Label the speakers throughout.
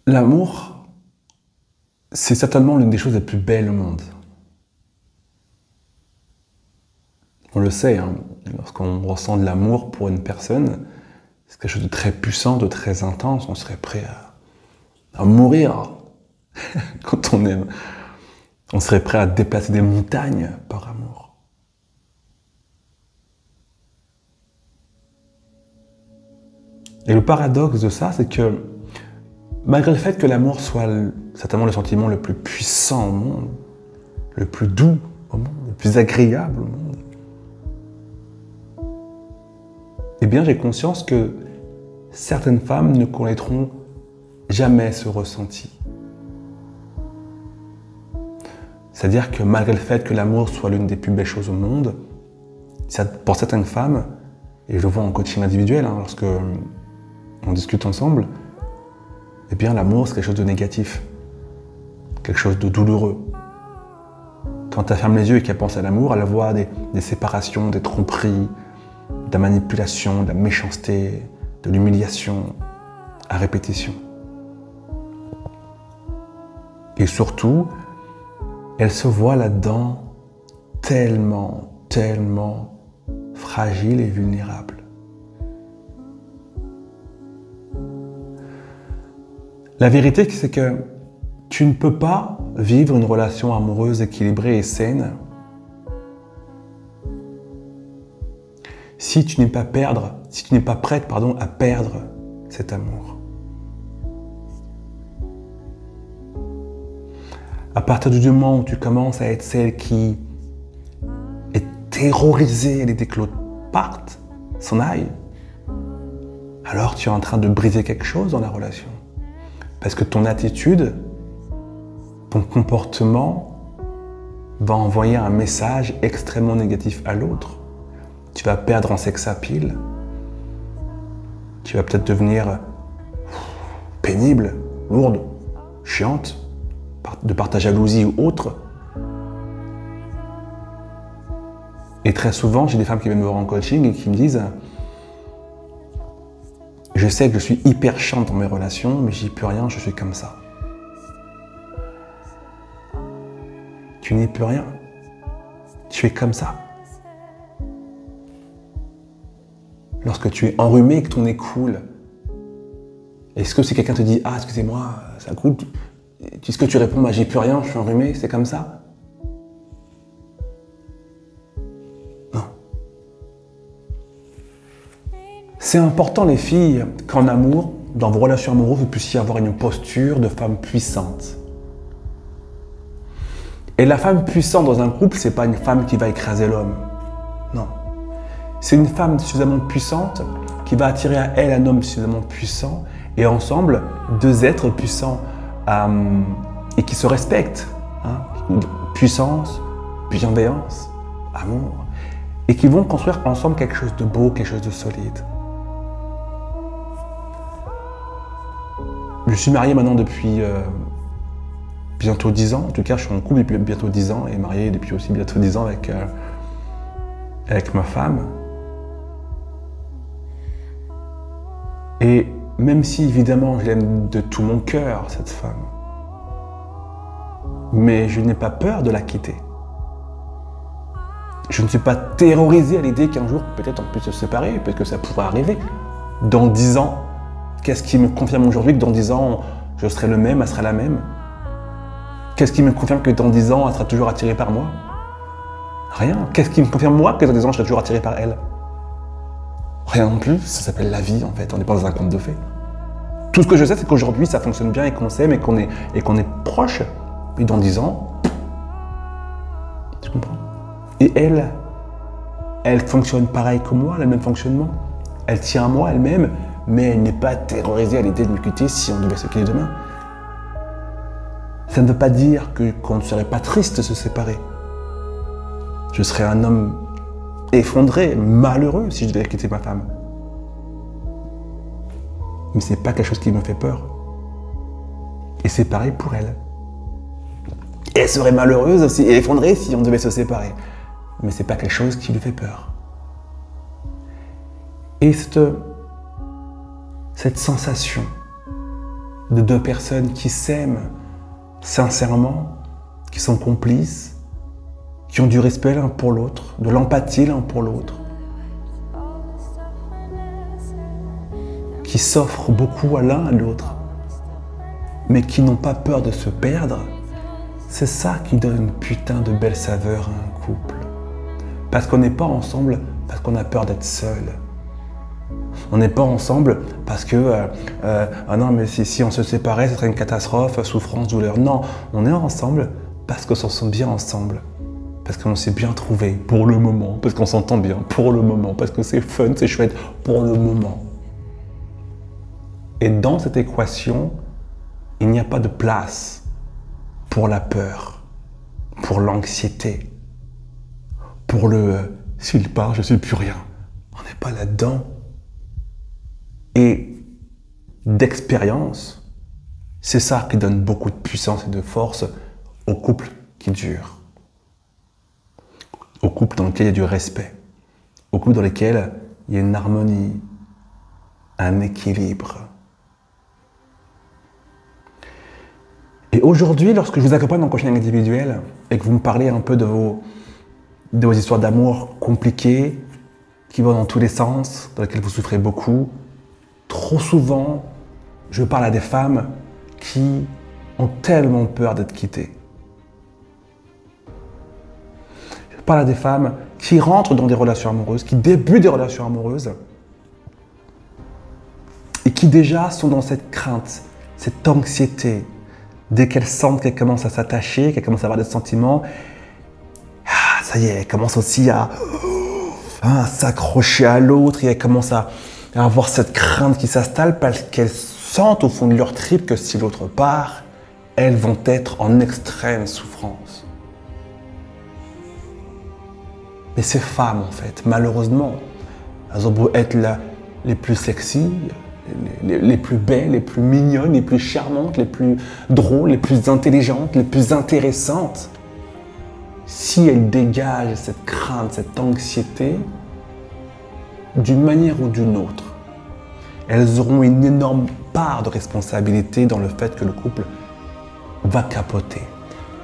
Speaker 1: L'amour, c'est certainement l'une des choses les plus belles au monde. On le sait, hein, lorsqu'on ressent de l'amour pour une personne, c'est quelque chose de très puissant, de très intense. On serait prêt à mourir quand on aime. On serait prêt à déplacer des montagnes par amour. Et le paradoxe de ça, c'est que malgré le fait que l'amour soit certainement le sentiment le plus puissant au monde, le plus doux au monde, le plus agréable au monde, eh bien j'ai conscience que certaines femmes ne connaîtront jamais ce ressenti. C'est-à-dire que malgré le fait que l'amour soit l'une des plus belles choses au monde, pour certaines femmes, et je le vois en coaching individuel, hein, lorsque on discute ensemble, eh bien l'amour c'est quelque chose de négatif, quelque chose de douloureux. Quand elle ferme les yeux et qu'elle pense à l'amour, elle voit des séparations, des tromperies, de la manipulation, de la méchanceté, de l'humiliation à répétition. Et surtout, elle se voit là-dedans tellement fragile et vulnérable. La vérité, c'est que tu ne peux pas vivre une relation amoureuse équilibrée et saine si tu n'es pas prête, à perdre cet amour. À partir du moment où tu commences à être celle qui est terrorisée à l'idée que l'autre parte, s'en aille, alors tu es en train de briser quelque chose dans la relation. Parce que ton attitude, ton comportement va envoyer un message extrêmement négatif à l'autre. Tu vas perdre en sex appeal. Tu vas peut-être devenir pénible, lourde, chiante, de par ta jalousie ou autre. Et très souvent, j'ai des femmes qui viennent me voir en coaching et qui me disent « Je sais que je suis hyper chiante dans mes relations, mais j'y peux rien, je suis comme ça. » Tu n'y peux rien. Tu es comme ça. Lorsque tu es enrhumé et que ton nez coule, est-ce que si quelqu'un te dit « Ah, excusez-moi, ça coule », est-ce que tu réponds « J'y peux rien, je suis enrhumé, c'est comme ça ?» Non. C'est important, les filles, qu'en amour, dans vos relations amoureuses, vous puissiez avoir une posture de femme puissante. Et la femme puissante dans un couple, c'est pas une femme qui va écraser l'homme. Non. C'est une femme suffisamment puissante qui va attirer à elle un homme suffisamment puissant et ensemble, deux êtres puissants et qui se respectent. Hein, puissance, bienveillance, amour. Et qui vont construire ensemble quelque chose de beau, quelque chose de solide. Je suis marié maintenant depuis bientôt 10 ans. En tout cas, je suis en couple depuis bientôt 10 ans et marié depuis aussi bientôt 10 ans avec ma femme. Et même si évidemment je l'aime de tout mon cœur, cette femme, mais je n'ai pas peur de la quitter. Je ne suis pas terrorisé à l'idée qu'un jour peut-être on puisse se séparer, parce que ça pourrait arriver. Dans 10 ans, qu'est-ce qui me confirme aujourd'hui que dans 10 ans je serai le même, elle sera la même? Qu'est-ce qui me confirme que dans 10 ans elle sera toujours attirée par moi? Rien. Qu'est-ce qui me confirme moi que dans 10 ans je serai toujours attiré par elle? Rien non plus, ça s'appelle la vie en fait, on n'est pas dans un conte de fées. Tout ce que je sais, c'est qu'aujourd'hui ça fonctionne bien et qu'on s'aime et qu'on est proche. Et dans 10 ans, tu comprends? Et elle fonctionne pareil que moi, elle a le même fonctionnement. Elle tient à moi elle-même, mais elle n'est pas terrorisée à l'idée de me quitter si on devait se quitter demain. Ça ne veut pas dire qu'on ne serait pas triste de se séparer. Je serais un homme effondré, malheureux si je devais quitter ma femme. Mais c'est pas quelque chose qui me fait peur. Et c'est pareil pour elle. Et elle serait malheureuse aussi et effondrée si on devait se séparer. Mais c'est pas quelque chose qui lui fait peur. Et cette sensation de deux personnes qui s'aiment sincèrement, qui sont complices, qui ont du respect l'un pour l'autre, de l'empathie l'un pour l'autre, qui s'offrent beaucoup à l'un à l'autre, mais qui n'ont pas peur de se perdre. C'est ça qui donne une putain de belle saveur à un couple. Parce qu'on n'est pas ensemble parce qu'on a peur d'être seul. On n'est pas ensemble parce que ah non, mais si on se séparait, ce serait une catastrophe, souffrance, douleur. Non, on est ensemble parce qu'on s'en sent bien ensemble. Parce qu'on s'est bien trouvé pour le moment, parce qu'on s'entend bien pour le moment, parce que c'est fun, c'est chouette pour le moment. Et dans cette équation, il n'y a pas de place pour la peur, pour l'anxiété, pour le « s'il part, je ne suis plus rien ». On n'est pas là-dedans. Et d'expérience, c'est ça qui donne beaucoup de puissance et de force aux couples qui durent. Aux couples dans lesquels il y a du respect. Aux couples dans lesquels il y a une harmonie, un équilibre. Et aujourd'hui, lorsque je vous accompagne en coaching individuel et que vous me parlez un peu de vos histoires d'amour compliquées, qui vont dans tous les sens, dans lesquelles vous souffrez beaucoup, trop souvent, je parle à des femmes qui ont tellement peur d'être quittées. Je parle à des femmes qui rentrent dans des relations amoureuses, qui débutent des relations amoureuses et qui déjà sont dans cette crainte, cette anxiété. Dès qu'elles sentent qu'elles commencent à s'attacher, qu'elles commencent à avoir des sentiments, ça y est, elles commencent aussi à s'accrocher à l'autre et elles commencent à avoir cette crainte qui s'installe parce qu'elles sentent au fond de leur trip que si l'autre part, elles vont être en extrême souffrance. Mais ces femmes, en fait, malheureusement, elles ont beau être les plus sexy, les plus belles, les plus mignonnes, les plus charmantes, les plus drôles, les plus intelligentes, les plus intéressantes. Si elles dégagent cette crainte, cette anxiété, d'une manière ou d'une autre, elles auront une énorme part de responsabilité dans le fait que le couple va capoter.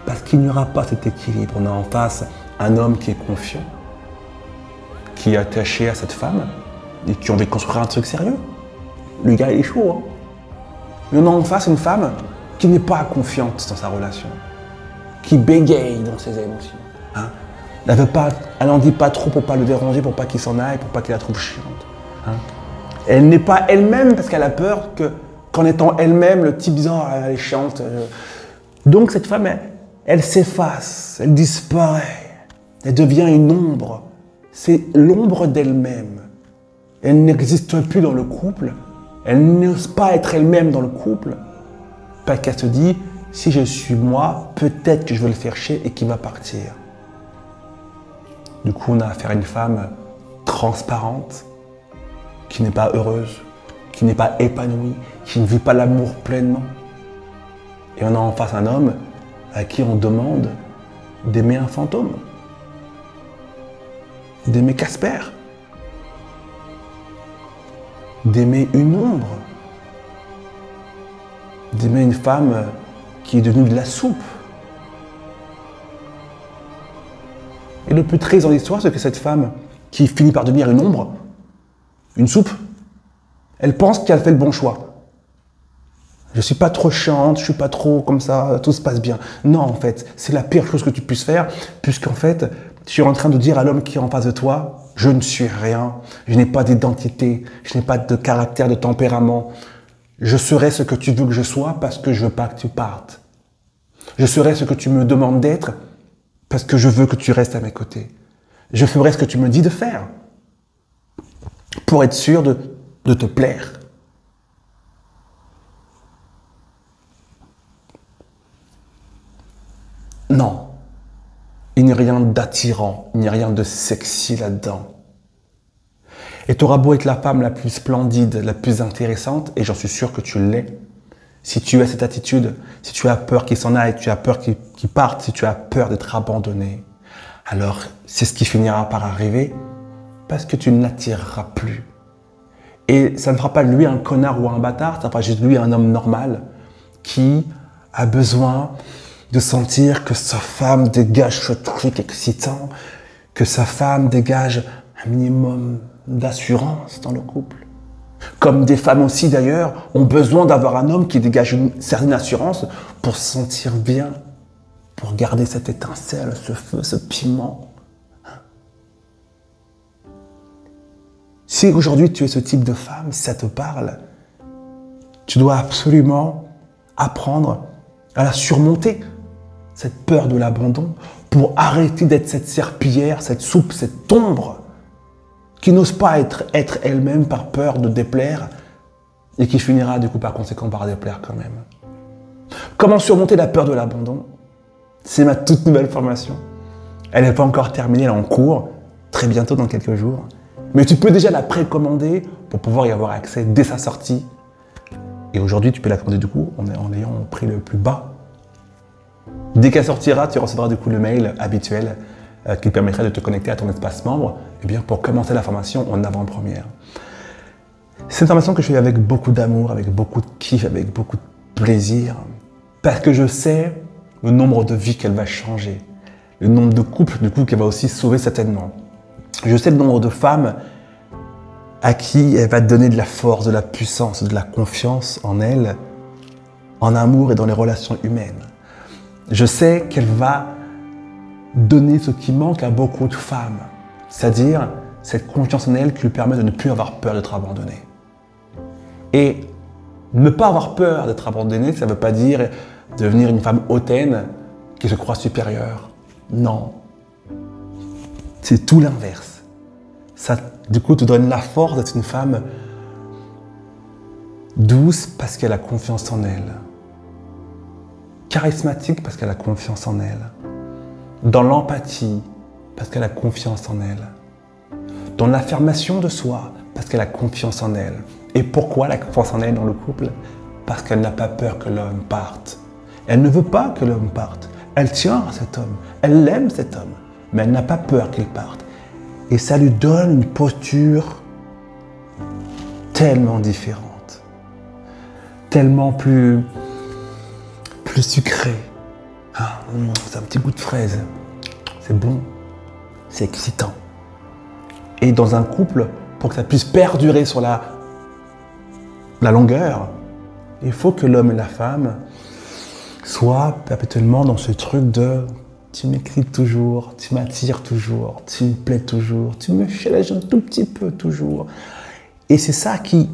Speaker 1: Parce qu'il n'y aura pas cet équilibre. On a en face un homme qui est confiant, qui est attaché à cette femme et qui a envie de construire un truc sérieux. Le gars, il est chaud. Hein. Mais on a en face une femme qui n'est pas confiante dans sa relation, qui bégaye dans ses émotions. Hein. Elle n'en dit pas trop pour ne pas le déranger, pour pas qu'il s'en aille, pour pas qu'il la trouve chiante. Hein. Elle n'est pas elle-même parce qu'elle a peur qu'en étant elle-même, le type disant elle est chiante. Donc cette femme, elle s'efface, elle disparaît, elle devient une ombre. C'est l'ombre d'elle-même. Elle n'existe plus dans le couple. Elle n'ose pas être elle-même dans le couple. Parce qu'elle se dit, si je suis moi, peut-être que je vais le faire chier et qu'il va partir. Du coup, on a affaire à une femme transparente, qui n'est pas heureuse, qui n'est pas épanouie, qui ne vit pas l'amour pleinement. Et on a en face un homme à qui on demande d'aimer un fantôme, d'aimer Casper, d'aimer une ombre, d'aimer une femme qui est devenue de la soupe. Et le plus triste dans l'histoire, c'est que cette femme qui finit par devenir une ombre, une soupe, elle pense qu'elle fait le bon choix. Je suis pas trop chiante, je suis pas trop comme ça, tout se passe bien. Non, en fait, c'est la pire chose que tu puisses faire, puisqu'en fait, tu es en train de dire à l'homme qui est en face de toi, je ne suis rien, je n'ai pas d'identité, je n'ai pas de caractère, de tempérament. Je serai ce que tu veux que je sois parce que je veux pas que tu partes. Je serai ce que tu me demandes d'être parce que je veux que tu restes à mes côtés. Je ferai ce que tu me dis de faire pour être sûr de te plaire. Non, il n'y a rien d'attirant, il n'y a rien de sexy là-dedans. Et tu auras beau être la femme la plus splendide, la plus intéressante, et j'en suis sûr que tu l'es. Si tu as cette attitude, si tu as peur qu'il s'en aille, tu as peur qu'il parte, si tu as peur d'être abandonné, alors c'est ce qui finira par arriver parce que tu ne l'attireras plus. Et ça ne fera pas de lui un connard ou un bâtard, ça fera juste de lui un homme normal, qui a besoin de sentir que sa femme dégage ce truc excitant, que sa femme dégage un minimum d'assurance dans le couple. Comme des femmes aussi d'ailleurs ont besoin d'avoir un homme qui dégage une certaine assurance pour se sentir bien, pour garder cette étincelle, ce feu, ce piment. Si aujourd'hui tu es ce type de femme, si ça te parle, tu dois absolument apprendre à la surmonter, cette peur de l'abandon, pour arrêter d'être cette serpillière, cette soupe, cette ombre qui n'ose pas être elle-même par peur de déplaire et qui finira du coup par conséquent par déplaire quand même. Comment surmonter la peur de l'abandon? C'est ma toute nouvelle formation. Elle n'est pas encore terminée, elle est en cours, très bientôt dans quelques jours. Mais tu peux déjà la précommander pour pouvoir y avoir accès dès sa sortie. Et aujourd'hui, tu peux la commander du coup en ayant un prix le plus bas. Dès qu'elle sortira, tu recevras du coup le mail habituel qui te permettra de te connecter à ton espace membre pour commencer la formation en avant-première. C'est une formation que je fais avec beaucoup d'amour, avec beaucoup de kiff, avec beaucoup de plaisir, parce que je sais le nombre de vies qu'elle va changer, le nombre de couples du coup qu'elle va aussi sauver certainement. Je sais le nombre de femmes à qui elle va donner de la force, de la puissance, de la confiance en elle, en amour et dans les relations humaines. Je sais qu'elle va donner ce qui manque à beaucoup de femmes, c'est-à-dire cette confiance en elle qui lui permet de ne plus avoir peur d'être abandonnée. Et ne pas avoir peur d'être abandonnée, ça ne veut pas dire devenir une femme hautaine qui se croit supérieure. Non. C'est tout l'inverse. Ça, du coup, te donne la force d'être une femme douce parce qu'elle a confiance en elle. Charismatique parce qu'elle a confiance en elle. Dans l'empathie parce qu'elle a confiance en elle. Dans l'affirmation de soi parce qu'elle a confiance en elle. Et pourquoi la confiance en elle dans le couple? Parce qu'elle n'a pas peur que l'homme parte. Elle ne veut pas que l'homme parte. Elle tient à cet homme. Elle aime cet homme. Mais elle n'a pas peur qu'il parte. Et ça lui donne une posture tellement différente. Tellement plus sucrée. Ah, c'est un petit goût de fraise. C'est bon. C'est excitant. Et dans un couple, pour que ça puisse perdurer sur la longueur, il faut que l'homme et la femme soient perpétuellement dans ce truc de tu m'excites toujours, tu m'attires toujours, tu me plais toujours, tu me challenges un tout petit peu toujours. Et c'est ça qui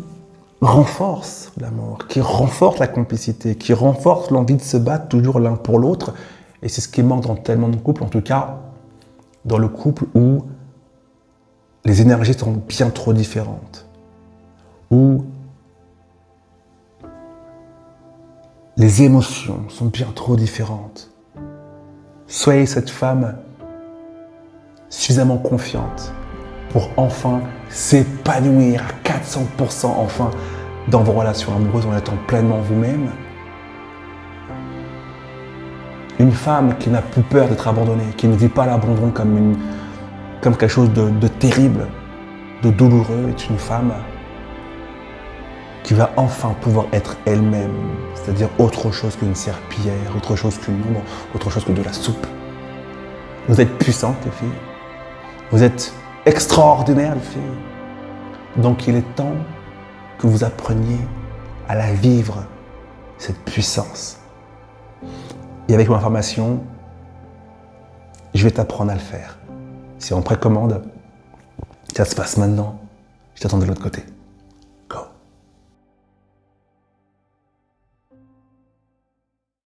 Speaker 1: renforce l'amour, qui renforce la complicité, qui renforce l'envie de se battre toujours l'un pour l'autre. Et c'est ce qui manque dans tellement de couples, en tout cas dans le couple où les énergies sont bien trop différentes, où les émotions sont bien trop différentes. Soyez cette femme suffisamment confiante pour enfin s'épanouir à 400% enfin dans vos relations amoureuses en étant pleinement vous-même. Une femme qui n'a plus peur d'être abandonnée, qui ne vit pas l'abandon comme quelque chose de terrible, de douloureux, est une femme qui va enfin pouvoir être elle-même, c'est-à-dire autre chose qu'une serpillière, autre chose qu'une ombre, autre chose que de la soupe. Vous êtes puissantes, les filles. Vous êtes extraordinaires, les filles. Donc il est temps que vous appreniez à la vivre, cette puissance. Et avec ma formation, je vais t'apprendre à le faire. Si on précommande, ça se passe maintenant. Je t'attends de l'autre côté.